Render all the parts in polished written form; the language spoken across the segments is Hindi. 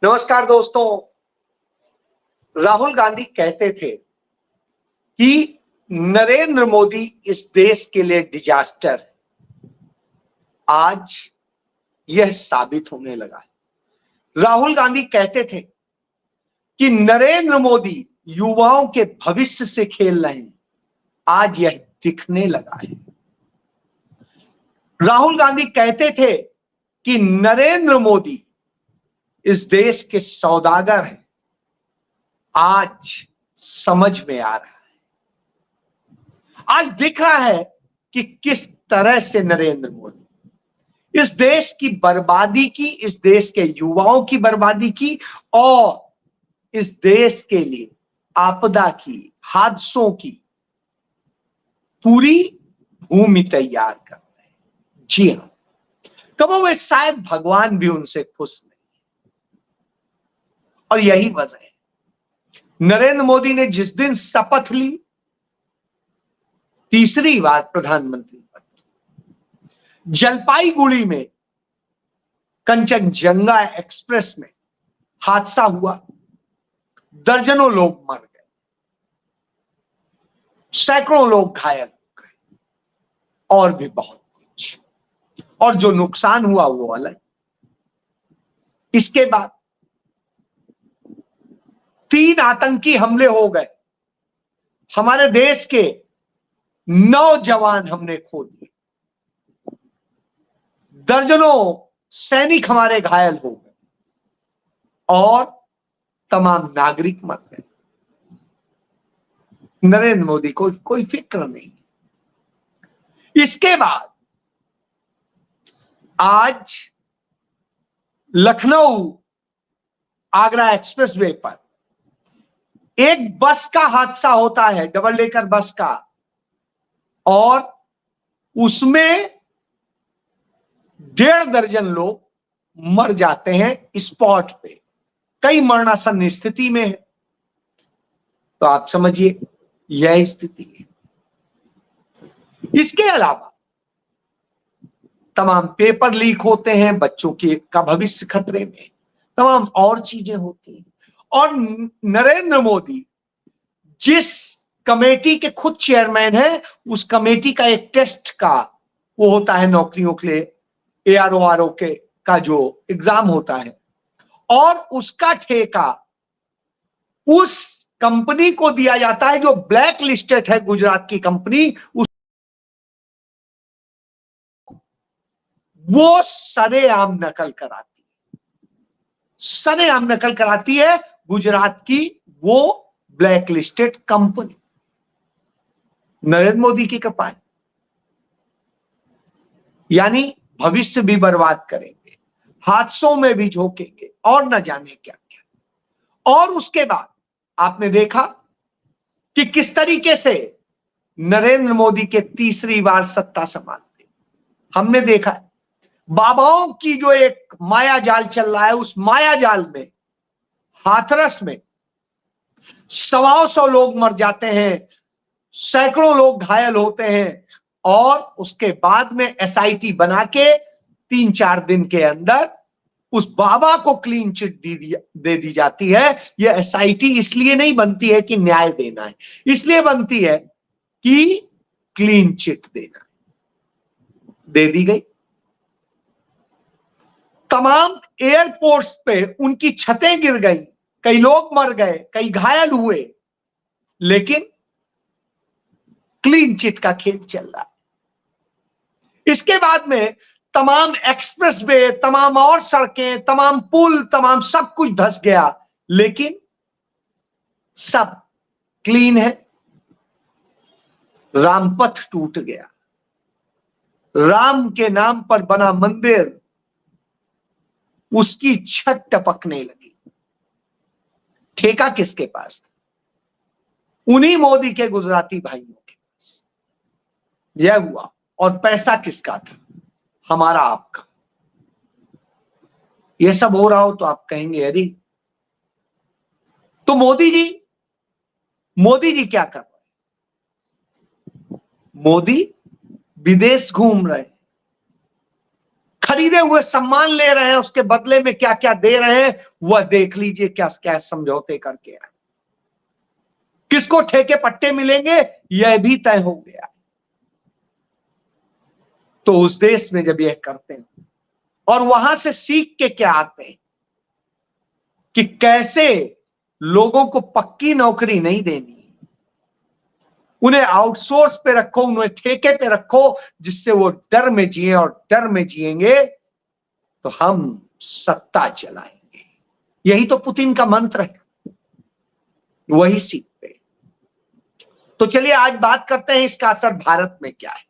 नमस्कार दोस्तों। राहुल गांधी कहते थे कि नरेंद्र मोदी इस देश के लिए डिजास्टर है। आज यह साबित होने लगा है। राहुल गांधी कहते थे कि नरेंद्र मोदी युवाओं के भविष्य से खेल रहे हैं। आज यह दिखने लगा है। राहुल गांधी कहते थे कि नरेंद्र मोदी इस देश के सौदागर हैं। आज समझ में आ रहा है। आज दिख रहा है कि किस तरह से नरेंद्र मोदी इस देश की बर्बादी की, इस देश के युवाओं की बर्बादी की और इस देश के लिए आपदा की, हादसों की पूरी भूमि तैयार कर रहे हैं। जी हां, कबो वे शायद भगवान भी उनसे खुश नहीं। और यही वजह है नरेंद्र मोदी ने जिस दिन शपथ ली, तीसरी बार प्रधानमंत्री पद की, जलपाईगुड़ी में कंचनजंगा एक्सप्रेस में हादसा हुआ। दर्जनों लोग मर गए, सैकड़ों लोग घायल हो गए और भी बहुत कुछ। और जो नुकसान हुआ वो अलग। इसके बाद 3 आतंकी हमले हो गए। हमारे देश के 9 जवान हमने खो दिए। दर्जनों सैनिक हमारे घायल हो गए और तमाम नागरिक मर गए। नरेंद्र मोदी को कोई फिक्र नहीं। इसके बाद आज लखनऊ आगरा एक्सप्रेसवे पर एक बस का हादसा होता है, डबल डेकर बस का, और उसमें 1.5 दर्जन लोग मर जाते हैं स्पॉट पे। कई मरणासन्न स्थिति में है। तो आप समझिए यह स्थिति है। इसके अलावा तमाम पेपर लीक होते हैं, बच्चों का भविष्य खतरे में, तमाम और चीजें होती हैं। और नरेंद्र मोदी जिस कमेटी के खुद चेयरमैन है, उस कमेटी का एक टेस्ट का वो होता है नौकरियों के लिए, ARO के का जो एग्जाम होता है, और उसका ठेका उस कंपनी को दिया जाता है जो ब्लैक लिस्टेड है, गुजरात की कंपनी। वो सरेआम नकल कराती है, सरेआम नकल कराती है गुजरात की वो black listed company. Narendra Modi की कृपा है। यानी भविष्य भी बर्बाद करेंगे, हादसों में भी झोंकेंगे और न जाने क्या क्या। और उसके बाद आपने देखा कि किस तरीके से नरेंद्र मोदी के तीसरी बार सत्ता संभालते हमने देखा है। बाबाओं की जो एक माया जाल चल रहा है, उस माया जाल में, हाथरस में 125 लोग मर जाते हैं, सैकड़ों लोग घायल होते हैं, और उसके बाद में SIT बना के 3-4 दिन के अंदर उस बाबा को क्लीन चिट दे दी जाती है। यह SIT इसलिए नहीं बनती है कि न्याय देना है, इसलिए बनती है कि क्लीन चिट देना है। दे दी गई। तमाम एयरपोर्ट्स पे उनकी छतें गिर गई, कई लोग मर गए, कई घायल हुए, लेकिन क्लीन चिट का खेल चल रहा है। इसके बाद में तमाम एक्सप्रेसवे, तमाम और सड़कें, तमाम पुल, तमाम सब कुछ धंस गया, लेकिन सब क्लीन है। रामपथ टूट गया, राम के नाम पर बना मंदिर, उसकी छत टपकने लगी। ठेका किसके पास था? उन्हीं मोदी के गुजराती भाइयों के पास यह हुआ। और पैसा किसका था? हमारा, आपका। यह सब हो रहा हो तो आप कहेंगे अरे, तो मोदी जी क्या कर रहे हैं? मोदी विदेश घूम रहे हैं, खरीदे हुए सम्मान ले रहे हैं, उसके बदले में क्या क्या दे रहे हैं वह देख लीजिए, क्या क्या समझौते करके आए। किसको ठेके पट्टे मिलेंगे यह भी तय हो गया। तो उस देश में जब यह करते हैं और वहां से सीख के क्या आते हैं कि कैसे लोगों को पक्की नौकरी नहीं देनी, उन्हें आउटसोर्स पे रखो, उन्हें ठेके पे रखो, जिससे वो डर में जिए, और डर में जिएंगे तो हम सत्ता चलाएंगे। यही तो पुतिन का मंत्र है, वही सीखते। तो चलिए आज बात करते हैं इसका असर भारत में क्या है।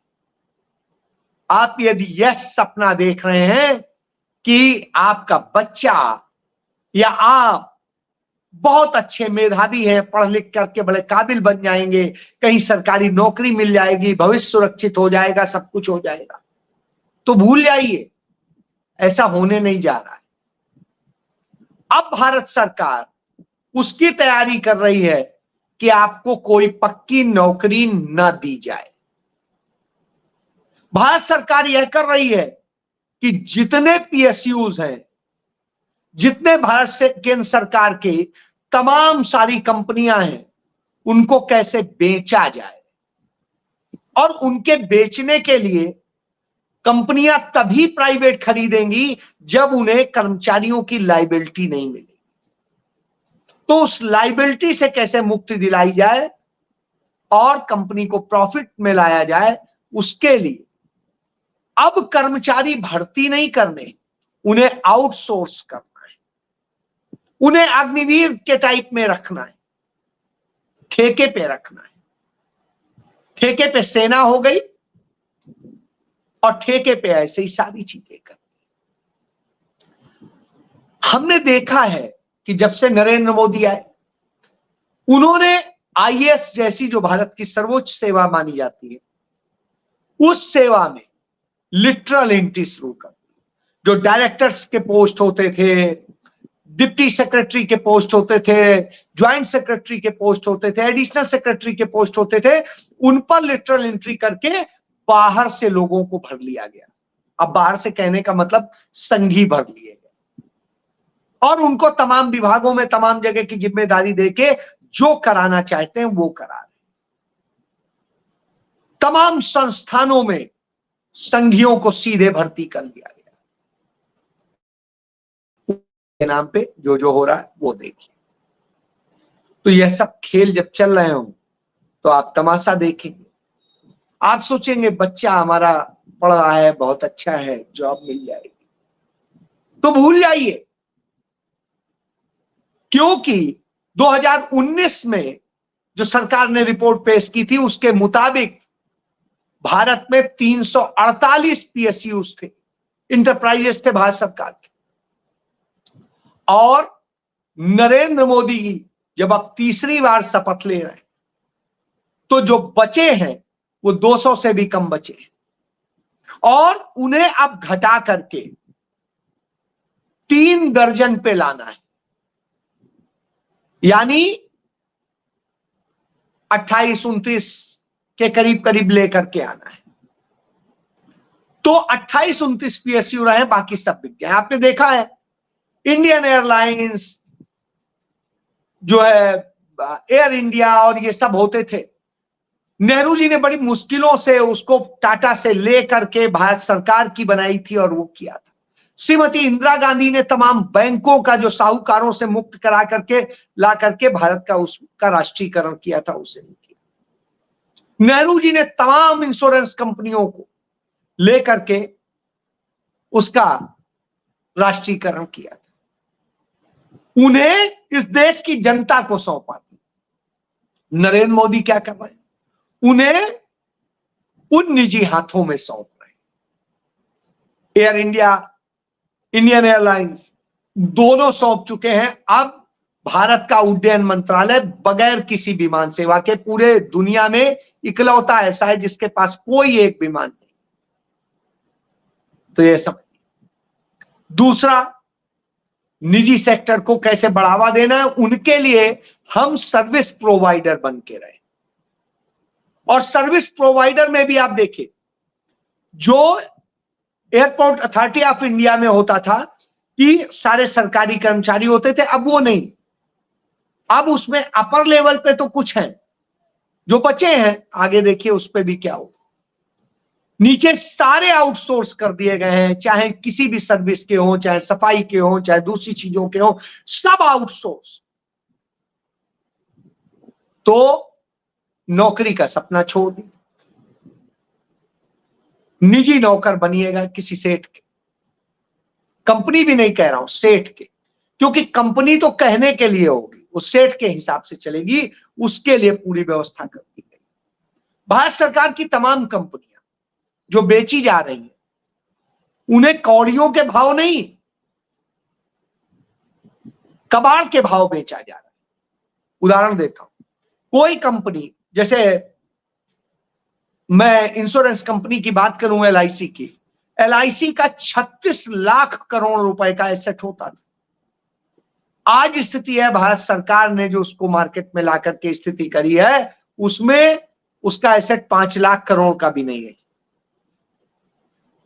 आप यदि यह सपना देख रहे हैं कि आपका बच्चा या आप बहुत अच्छे मेधावी हैं, पढ़ लिख करके बड़े काबिल बन जाएंगे, कहीं सरकारी नौकरी मिल जाएगी, भविष्य सुरक्षित हो जाएगा, सब कुछ हो जाएगा, तो भूल जाइए, ऐसा होने नहीं जा रहा है। अब भारत सरकार उसकी तैयारी कर रही है कि आपको कोई पक्की नौकरी न दी जाए। भारत सरकार यह कर रही है कि जितने पीएसयूज हैं, जितने भारत से केंद्र सरकार के तमाम सारी कंपनियां हैं, उनको कैसे बेचा जाए। और उनके बेचने के लिए कंपनियां तभी प्राइवेट खरीदेंगी जब उन्हें कर्मचारियों की लायबिलिटी नहीं मिलेगी। तो उस लायबिलिटी से कैसे मुक्ति दिलाई जाए और कंपनी को प्रॉफिट में लाया जाए, उसके लिए अब कर्मचारी भर्ती नहीं करने, उन्हें आउटसोर्स करना है, उन्हें अग्निवीर के टाइप में रखना है, ठेके पे रखना है। ठेके पे सेना हो गई और ठेके पे ऐसे ही सारी चीजें कर। हमने देखा है कि जब से नरेंद्र मोदी आए, उन्होंने आईएएस जैसी जो भारत की सर्वोच्च सेवा मानी जाती है, उस सेवा में लिटरल एंट्री शुरू कर दी। जो डायरेक्टर्स के पोस्ट होते थे, डिप्टी सेक्रेटरी के पोस्ट होते थे, ज्वाइंट सेक्रेटरी के पोस्ट होते थे, एडिशनल सेक्रेटरी के पोस्ट होते थे, उन पर लिटरल एंट्री करके बाहर से लोगों को भर लिया गया। अब बाहर से कहने का मतलब संघी भर लिए गए और उनको तमाम विभागों में तमाम जगह की जिम्मेदारी देके जो कराना चाहते हैं वो करा रहे। तमाम संस्थानों में संघियों को सीधे भर्ती कर लिया गया। के नाम पे जो हो रहा है वो देखिए। तो यह सब खेल जब चल रहे हो तो आप तमाशा देखेंगे, आप सोचेंगे बच्चा हमारा पढ़ रहा है, बहुत अच्छा है, जॉब मिल जाएगी, तो भूल जाइए, क्योंकि 2019 में जो सरकार ने रिपोर्ट पेश की थी उसके मुताबिक भारत में 348 पीएसयूज थे, इंटरप्राइजेस थे भारत सरकार के। और नरेंद्र मोदी जी जब अब तीसरी बार शपथ ले रहे हैं तो जो बचे हैं वो 200 से भी कम बचे हैं और उन्हें अब घटा करके 3 दर्जन पे लाना है, यानी 28-29 के करीब करीब लेकर के आना है। तो 28-29 पीएसयू रहे, बाकी सब बिक जाए। आपने देखा है इंडियन एयरलाइंस जो है, एयर इंडिया और ये सब होते थे, नेहरू जी ने बड़ी मुश्किलों से उसको टाटा से ले करके भारत सरकार की बनाई थी और वो किया था। श्रीमती इंदिरा गांधी ने तमाम बैंकों का जो साहूकारों से मुक्त करा करके ला करके भारत का उसका राष्ट्रीयकरण किया था, उसे नहीं किया। नेहरू जी ने तमाम इंश्योरेंस कंपनियों को लेकर के उसका राष्ट्रीयकरण किया था, उन्हें इस देश की जनता को सौंपा था। नरेंद्र मोदी क्या कर रहे हैं, उन्हें उन निजी हाथों में सौंप रहे हैं। एयर इंडिया, इंडियन एयरलाइंस दोनों सौंप चुके हैं। अब भारत का उड्डयन मंत्रालय बगैर किसी विमान सेवा के पूरे दुनिया में इकलौता ऐसा है जिसके पास कोई एक विमान नहीं। तो यह समझिए। दूसरा, निजी सेक्टर को कैसे बढ़ावा देना है, उनके लिए हम सर्विस प्रोवाइडर बन के रहे। और सर्विस प्रोवाइडर में भी आप देखिए, जो एयरपोर्ट अथॉरिटी ऑफ इंडिया में होता था कि सारे सरकारी कर्मचारी होते थे, अब वो नहीं। अब उसमें अपर लेवल पे तो कुछ है, जो बचे हैं आगे देखिए उस पे भी क्या हो। नीचे सारे आउटसोर्स कर दिए गए हैं, चाहे किसी भी सर्विस के हो, चाहे सफाई के हो, चाहे दूसरी चीजों के हो, सब आउटसोर्स। तो नौकरी का सपना छोड़ दी, निजी नौकर बनिएगा किसी सेठ के, कंपनी भी नहीं कह रहा हूं, सेठ के, क्योंकि कंपनी तो कहने के लिए होगी, वो सेठ के हिसाब से चलेगी, उसके लिए पूरी व्यवस्था कर दी गई। भारत सरकार की तमाम कंपनियां जो बेची जा रही हैं, उन्हें कौड़ियों के भाव नहीं, कबाड़ के भाव बेचा जा रहा है। उदाहरण देता हूं, कोई कंपनी, जैसे मैं इंश्योरेंस कंपनी की बात करूं, LIC की, LIC का 36 लाख करोड़ रुपए का एसेट होता था। आज स्थिति है, भारत सरकार ने जो उसको मार्केट में लाकर के स्थिति करी है, उसमें उसका एसेट 5 लाख करोड़ का भी नहीं है।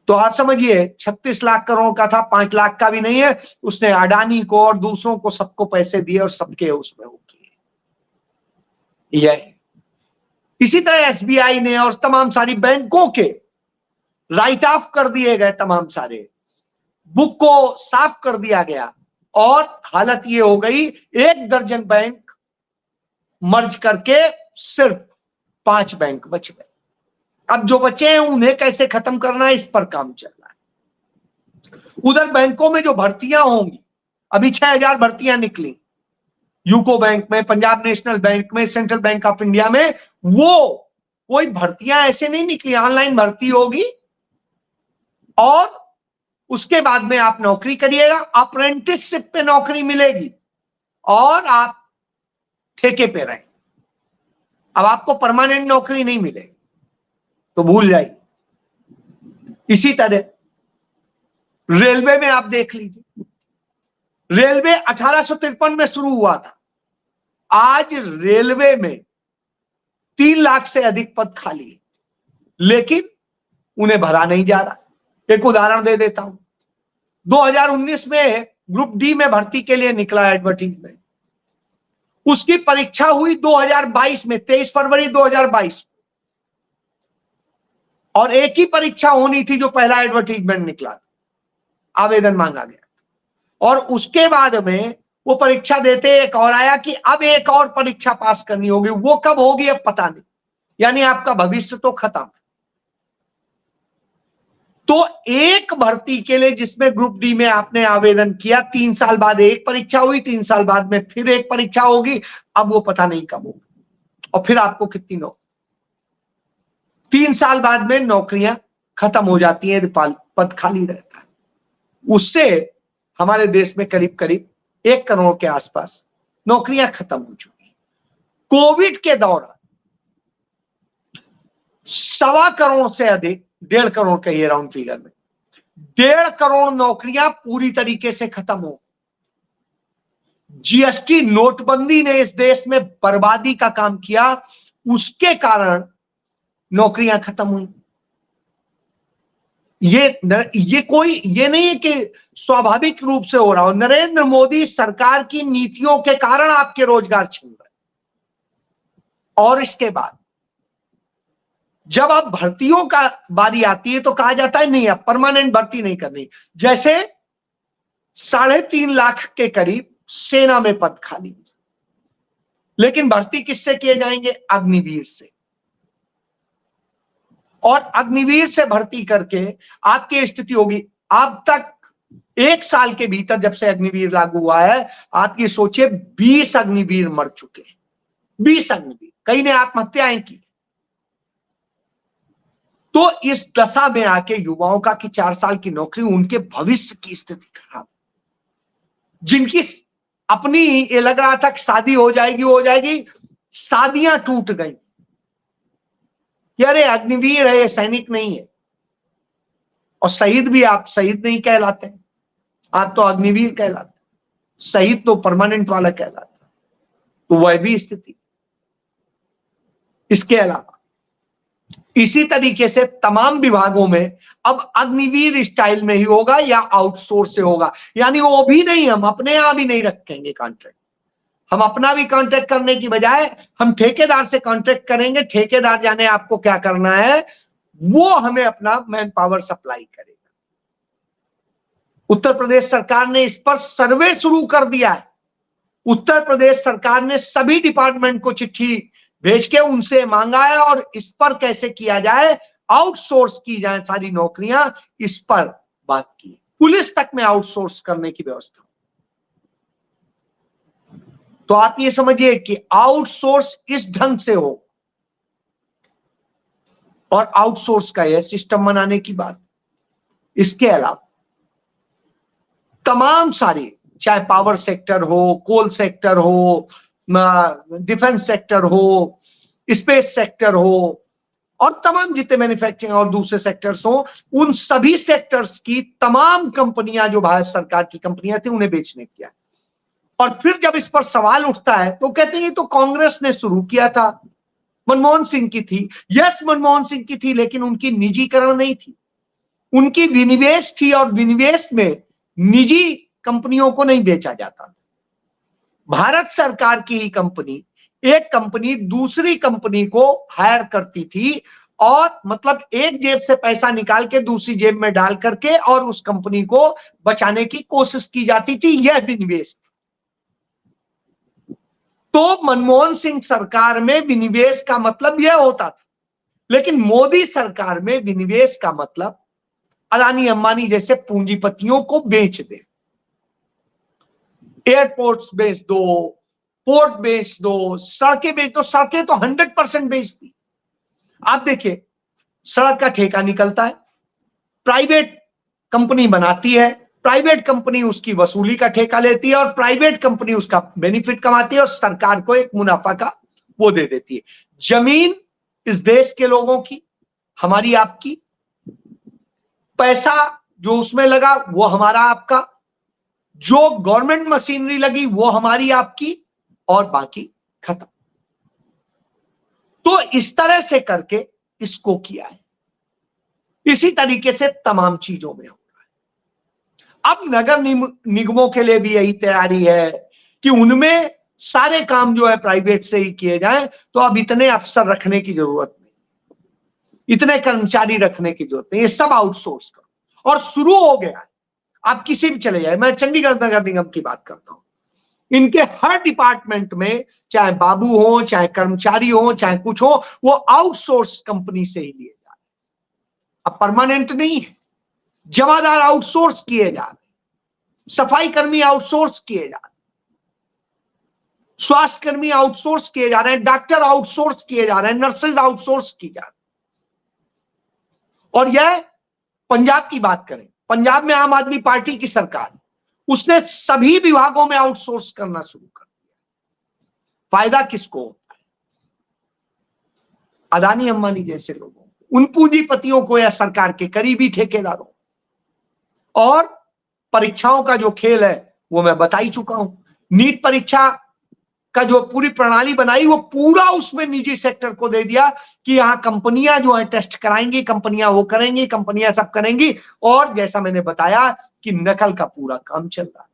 तो आप समझिए 36 लाख करोड़ का था, 5 लाख का भी नहीं है। उसने अडानी को और दूसरों को सबको पैसे दिए और सबके उसमें हो किए। यह इसी तरह SBI ने और तमाम सारी बैंकों के राइट ऑफ कर दिए गए, तमाम सारे बुक को साफ कर दिया गया, और हालत ये हो गई 1 दर्जन बैंक मर्ज करके सिर्फ 5 बैंक बच गए। अब जो बचे हैं उन्हें कैसे खत्म करना है, इस पर काम चल रहा है। उधर बैंकों में जो भर्तियां होंगी, अभी 6000 भर्तियां निकली यूको बैंक में, पंजाब नेशनल बैंक में, सेंट्रल बैंक ऑफ इंडिया में। वो कोई भर्तियां ऐसे नहीं निकली, ऑनलाइन भर्ती होगी और उसके बाद में आप नौकरी करिएगा, अप्रेंटिसशिप पे नौकरी मिलेगी और आप ठेके पे रहें। अब आपको परमानेंट नौकरी नहीं मिलेगी, तो भूल जाइए। इसी तरह रेलवे में आप देख लीजिए, रेलवे 1853 में शुरू हुआ था, आज रेलवे में 3 लाख से अधिक पद खाली है, लेकिन उन्हें भरा नहीं जा रहा। एक उदाहरण दे देता हूं, 2019 में ग्रुप डी में भर्ती के लिए निकला एडवर्टीजमेंट, उसकी परीक्षा हुई 2022 में, 23 फरवरी 2022, और एक ही परीक्षा होनी थी जो पहला एडवर्टीजमेंट निकला था, आवेदन मांगा गया, और उसके बाद में वो परीक्षा देते एक और आया कि अब एक और परीक्षा पास करनी होगी। वो कब होगी अब पता नहीं, यानी आपका भविष्य तो खत्म है। तो एक भर्ती के लिए जिसमें ग्रुप डी में आपने आवेदन किया, 3 साल बाद एक परीक्षा हुई, 3 साल बाद में फिर एक परीक्षा होगी, अब वो पता नहीं कब होगी, और फिर आपको कितनी नौकरी, 3 साल बाद में नौकरियां खत्म हो जाती हैं, पद खाली रहता है। उससे हमारे देश में करीब करीब 1 करोड़ के आसपास नौकरियां खत्म हो चुकी। कोविड के दौरान 1.25 करोड़ से अधिक, 1.5 करोड़ कहिए राउंड फिगर में, 1.5 करोड़ नौकरियां पूरी तरीके से खत्म हो। GST नोटबंदी ने इस देश में बर्बादी का काम किया, उसके कारण नौकरियां खत्म हुई। ये नहीं है कि स्वाभाविक रूप से हो रहा हो, नरेंद्र मोदी सरकार की नीतियों के कारण आपके रोजगार छिन रहे। और इसके बाद जब अब भर्तियों का बारी आती है तो कहा जाता है नहीं, अब परमानेंट भर्ती नहीं करनी। जैसे 3.5 लाख के करीब सेना में पद खाली, लेकिन भर्ती किससे किए जाएंगे? अग्निवीर से। और अग्निवीर से भर्ती करके आपकी स्थिति होगी, अब तक 1 साल के भीतर जब से अग्निवीर लागू हुआ है, आप ये सोचिए 20 अग्निवीर मर चुके हैं, 20 अग्निवीर, कई ने आत्महत्याएं की। तो इस दशा में आके युवाओं का कि 4 साल की नौकरी, उनके भविष्य की स्थिति खराब, जिनकी अपनी ये लग रहा था कि शादी हो जाएगी, हो जाएगी, शादियां टूट गई। अरे अग्निवीर है, सैनिक नहीं है। और शहीद भी आप शहीद नहीं कहलाते, आप तो अग्निवीर कहलाते, शहीद तो परमानेंट वाला कहलाता। तो वह भी स्थिति। इसके अलावा इसी तरीके से तमाम विभागों में अब अग्निवीर स्टाइल में ही होगा या आउटसोर्स से होगा, यानी वो भी नहीं, हम अपने यहां भी नहीं रखेंगे कॉन्ट्रैक्ट। हम अपना भी कॉन्ट्रैक्ट करने की बजाय हम ठेकेदार से कॉन्ट्रैक्ट करेंगे। ठेकेदार जाने आपको क्या करना है, वो हमें अपना मैन पावर सप्लाई करेगा। उत्तर प्रदेश सरकार ने इस पर सर्वे शुरू कर दिया है। उत्तर प्रदेश सरकार ने सभी डिपार्टमेंट को चिट्ठी भेज के उनसे मांगा है और इस पर कैसे किया जाए, आउटसोर्स की जाए सारी नौकरियां, इस पर बात की। पुलिस तक में आउटसोर्स करने की व्यवस्था। तो आप ये समझिए कि आउटसोर्स इस ढंग से हो, और आउटसोर्स का यह सिस्टम बनाने की बात। इसके अलावा तमाम सारे, चाहे पावर सेक्टर हो, कोल सेक्टर हो, डिफेंस सेक्टर हो, स्पेस सेक्टर हो, और तमाम जितने मैन्युफैक्चरिंग और दूसरे सेक्टर्स हो, उन सभी सेक्टर्स की तमाम कंपनियां जो भारत सरकार की कंपनियां थी उन्हें बेचने किया। और फिर जब इस पर सवाल उठता है तो कहते हैं ये तो कांग्रेस ने शुरू किया था, मनमोहन सिंह की थी। यस, मनमोहन सिंह की थी, लेकिन उनकी निजीकरण नहीं थी, उनकी विनिवेश थी, और विनिवेश में निजी कंपनियों को नहीं बेचा जाता। भारत सरकार की ही कंपनी, एक कंपनी दूसरी कंपनी को हायर करती थी, और मतलब एक जेब से पैसा निकाल के दूसरी जेब में डाल करके और उस कंपनी को बचाने की कोशिश की जाती थी। यह विनिवेश। तो मनमोहन सिंह सरकार में विनिवेश का मतलब यह होता था, लेकिन मोदी सरकार में विनिवेश का मतलब अदानी अंबानी जैसे पूंजीपतियों को बेच दे। एयरपोर्ट्स बेच दो, पोर्ट बेच दो, सड़कें बेच दो। सड़कें तो 100% बेच दी। आप देखिए, सड़क का ठेका निकलता है, प्राइवेट कंपनी बनाती है, प्राइवेट कंपनी उसकी वसूली का ठेका लेती है, और प्राइवेट कंपनी उसका बेनिफिट कमाती है, और सरकार को एक मुनाफा का वो दे देती है। जमीन इस देश के लोगों की, हमारी आपकी, पैसा जो उसमें लगा वो हमारा आपका, जो गवर्नमेंट मशीनरी लगी वो हमारी आपकी, और बाकी खत्म। तो इस तरह से करके इसको किया है। इसी तरीके से तमाम चीजों में हो रहा है। अब नगर निगमों के लिए भी यही तैयारी है कि उनमें सारे काम जो है प्राइवेट से ही किए जाएं। तो अब इतने अफसर रखने की जरूरत नहीं, इतने कर्मचारी रखने की जरूरत नहीं, ये सब आउटसोर्स करो। और शुरू हो गया है। आप किसी भी चले जाए, मैं चंडीगढ़ नगर निगम की बात करता हूं, इनके हर डिपार्टमेंट में चाहे बाबू हो, चाहे कर्मचारी हो, चाहे कुछ हो, वो आउटसोर्स कंपनी से ही लिए जा रहे हैं। अब परमानेंट नहीं है। जमादार आउटसोर्स किए जा रहे, सफाई कर्मी आउटसोर्स किए जा रहे, स्वास्थ्य कर्मी आउटसोर्स किए जा रहे हैं, डॉक्टर आउटसोर्स किए जा रहे हैं, नर्सेज आउटसोर्स की जा रही। और यह पंजाब की बात करें, पंजाब में आम आदमी पार्टी की सरकार, उसने सभी विभागों में आउटसोर्स करना शुरू कर दिया। फायदा किसको होता है? अदानी अंबानी जैसे लोगों को, उन पूंजीपतियों को या सरकार के करीबी ठेकेदारों। और परीक्षाओं का जो खेल है वो मैं बता ही चुका हूं। नीट परीक्षा का जो पूरी प्रणाली बनाई वो पूरा उसमें निजी सेक्टर को दे दिया कि यहां कंपनियां जो है टेस्ट कराएंगी, कंपनियां वो करेंगी, कंपनियां सब करेंगी। और जैसा मैंने बताया कि नकल का पूरा काम चल रहा है,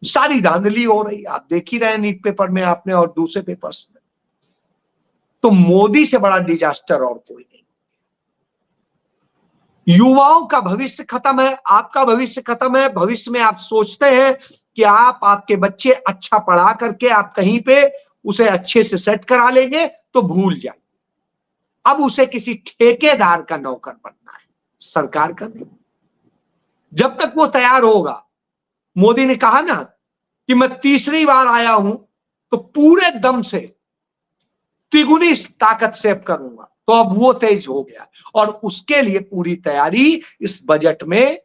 सारी धांधली हो रही, आप देख ही रहे नीट पेपर में आपने और दूसरे पेपर्स में। तो मोदी से बड़ा डिजास्टर और कोई नहीं। युवाओं का भविष्य खत्म है, आपका भविष्य खत्म है। भविष्य में आप सोचते हैं कि आप आपके बच्चे अच्छा पढ़ा करके आप कहीं पे उसे अच्छे से सेट करा लेंगे, तो भूल जाए। अब उसे किसी ठेकेदार का नौकर बनना है, सरकार का नहीं। जब तक वो तैयार होगा, मोदी ने कहा ना कि मैं तीसरी बार आया हूं तो पूरे दम से तिगुनी ताकत से अब करूंगा, तो अब वो तेज हो गया। और उसके लिए पूरी तैयारी इस बजट में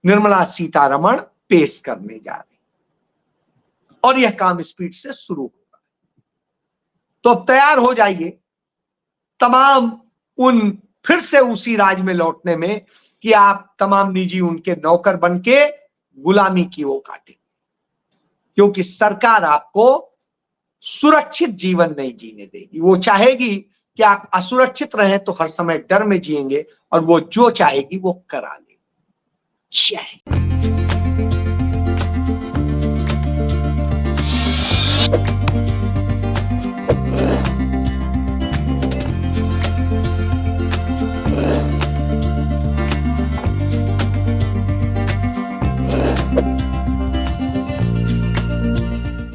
निर्मला सीतारमण पेश करने जा रही, और यह काम स्पीड से शुरू होगा। तो अब तैयार हो जाइए तमाम उन फिर से उसी राज में लौटने में कि आप तमाम निजी उनके नौकर बनके गुलामी की वो काटेंगे, क्योंकि सरकार आपको सुरक्षित जीवन नहीं जीने देगी। वो चाहेगी कि आप असुरक्षित रहें तो हर समय डर में जिएंगे और वो जो चाहेगी वो करा ले। जय हिंद।